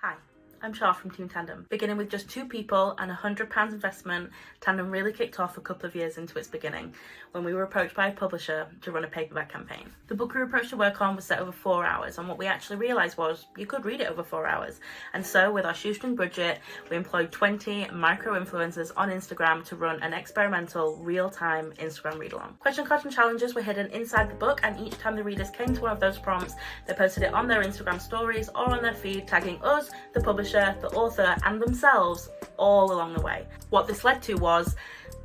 Hi, I'm Char from Team Tandem. Beginning with just 2 people and £100 investment, Tandem really kicked off a couple of years into its beginning when we were approached by a publisher to run a paperback campaign. The book we were approached to work on was set over 4 hours, and what we actually realised was you could read it over 4 hours. And so with our shoestring budget, we employed 20 micro-influencers on Instagram to run an experimental real-time Instagram read-along. Question cards and challenges were hidden inside the book, and each time the readers came to one of those prompts, they posted it on their Instagram stories or on their feed, tagging us, the publisher, the author, and themselves all along the way. What this led to was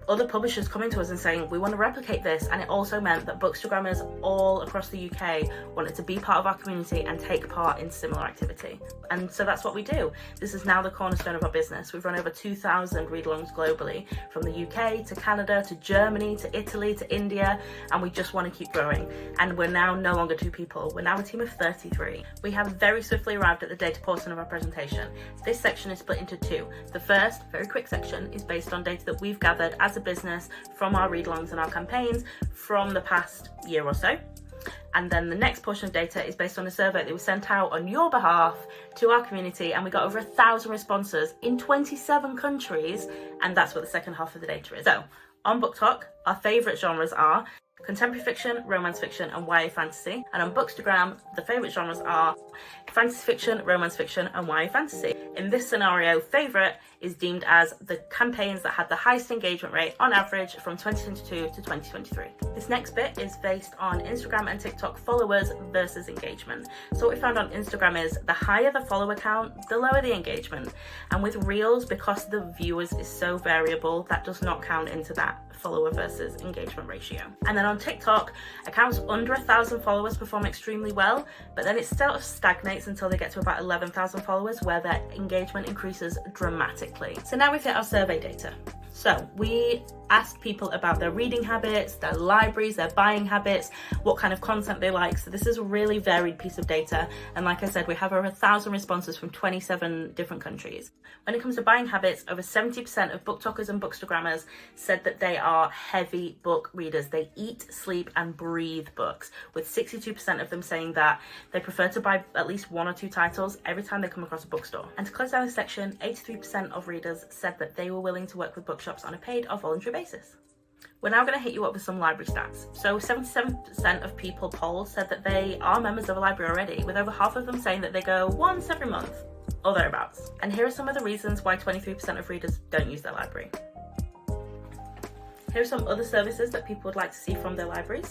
other publishers coming to us and saying, we want to replicate this, and it also meant that bookstagrammers all across the UK wanted to be part of our community and take part in similar activity. And so that's what we do. This is now the cornerstone of our business. We've run over 2,000 read-alongs globally, from the UK to Canada to Germany to Italy to India, and we just want to keep growing. And we're now no longer 2 people, we're now a team of 33. We have very swiftly arrived at the data portion of our presentation. This section is split into 2. The first, very quick section, is based on data that we've gathered as a business from our read-alongs and our campaigns from the past year or so. And then the next portion of data is based on a survey that was sent out on your behalf to our community, and we got over 1,000 responses in 27 countries, and that's what the second half of the data is. So on BookTok, our favourite genres are contemporary fiction, romance fiction, and YA fantasy. And on Bookstagram, the favourite genres are fantasy fiction, romance fiction, and YA fantasy. In this scenario, favourite is deemed as the campaigns that had the highest engagement rate on average from 2022 to 2023. This next bit is based on Instagram and TikTok followers versus engagement. So what we found on Instagram is the higher the follower count, the lower the engagement. And with Reels, because the viewers is so variable, that does not count into that follower versus engagement ratio. And then on TikTok, accounts under 1,000 followers perform extremely well, but then it sort of stagnates until they get to about 11,000 followers, where their engagement increases dramatically. So now we've hit our survey data. So we asked people about their reading habits, their libraries, their buying habits, what kind of content they like. So this is a really varied piece of data. And like I said, we have over 1,000 responses from 27 different countries. When it comes to buying habits, over 70% of BookTokers and Bookstagrammers said that they are heavy book readers. They eat, sleep, and breathe books, with 62% of them saying that they prefer to buy at least 1 or 2 titles every time they come across a bookstore. And to close down this section, 83% of readers said that they were willing to work with bookshops on a paid or voluntary basis. We're now going to hit you up with some library stats. So 77% of people polled said that they are members of a library already, with over half of them saying that they go once every month or thereabouts. And here are some of the reasons why 23% of readers don't use their library. Here are some other services that people would like to see from their libraries.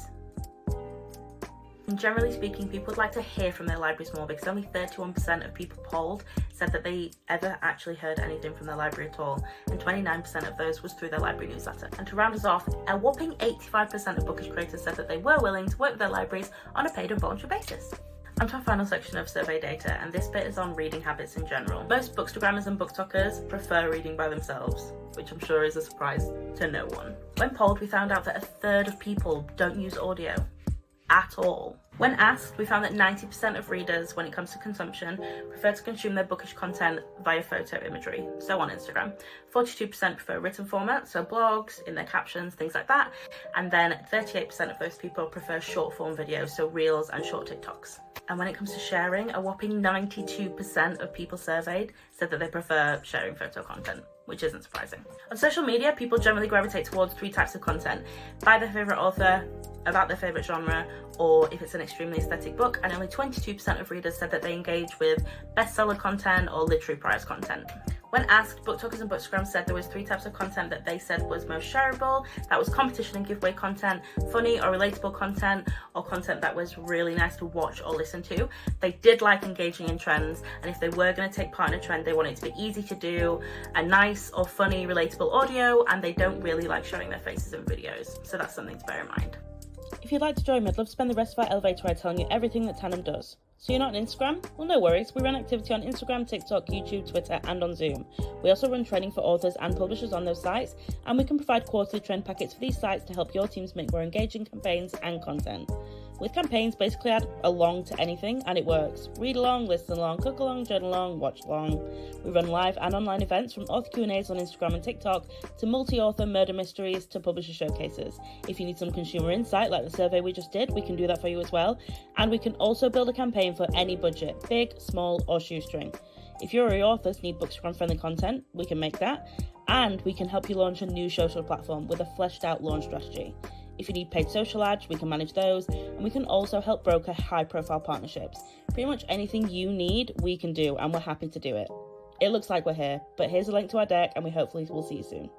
And generally speaking, people would like to hear from their libraries more, because only 31% of people polled said that they ever actually heard anything from their library at all, and 29% of those was through their library newsletter. And to round us off, a whopping 85% of bookish creators said that they were willing to work with their libraries on a paid and voluntary basis. On to our final section of survey data, and this bit is on reading habits in general. Most bookstagrammers and booktokers prefer reading by themselves, which I'm sure is a surprise to no one. When polled, we found out that 1/3 of people don't use audio at all. When asked, we found that 90% of readers, when it comes to consumption, prefer to consume their bookish content via photo imagery, so on Instagram. 42% prefer written format, so blogs, in their captions, things like that. And then 38% of those people prefer short form videos, so reels and short TikToks. And when it comes to sharing, a whopping 92% of people surveyed said that they prefer sharing photo content, which isn't surprising. On social media, people generally gravitate towards 3 types of content: by their favourite author, about their favourite genre, or if it's an extremely aesthetic book. And only 22% of readers said that they engage with bestseller content or literary prize content. When asked, BookTokers and Bookstagram said there was 3 types of content that they said was most shareable. That was competition and giveaway content, funny or relatable content, or content that was really nice to watch or listen to. They did like engaging in trends, and if they were going to take part in a trend, they want it to be easy to do, a nice or funny relatable audio, and they don't really like showing their faces in videos. So that's something to bear in mind. If you'd like to join me, I'd love to spend the rest of our elevator ride telling you everything that Tandem does. So you're not on Instagram? Well, no worries. We run activity on Instagram, TikTok, YouTube, Twitter, and on Zoom. We also run training for authors and publishers on those sites, and we can provide quarterly trend packets for these sites to help your teams make more engaging campaigns and content. With campaigns, basically add along to anything and it works. Read along, listen along, cook along, journal along, watch along. We run live and online events, from author Q&As on Instagram and TikTok to multi-author murder mysteries to publisher showcases. If you need some consumer insight like the survey we just did, we can do that for you as well. And we can also build a campaign for any budget, big, small or shoestring. If your authors need Bookstagram-friendly content, we can make that, and we can help you launch a new social platform with a fleshed out launch strategy. If you need paid social ads, we can manage those, and we can also help broker high-profile partnerships. Pretty much anything you need, we can do, and we're happy to do it. It looks like we're here, but here's a link to our deck, and we hopefully will see you soon.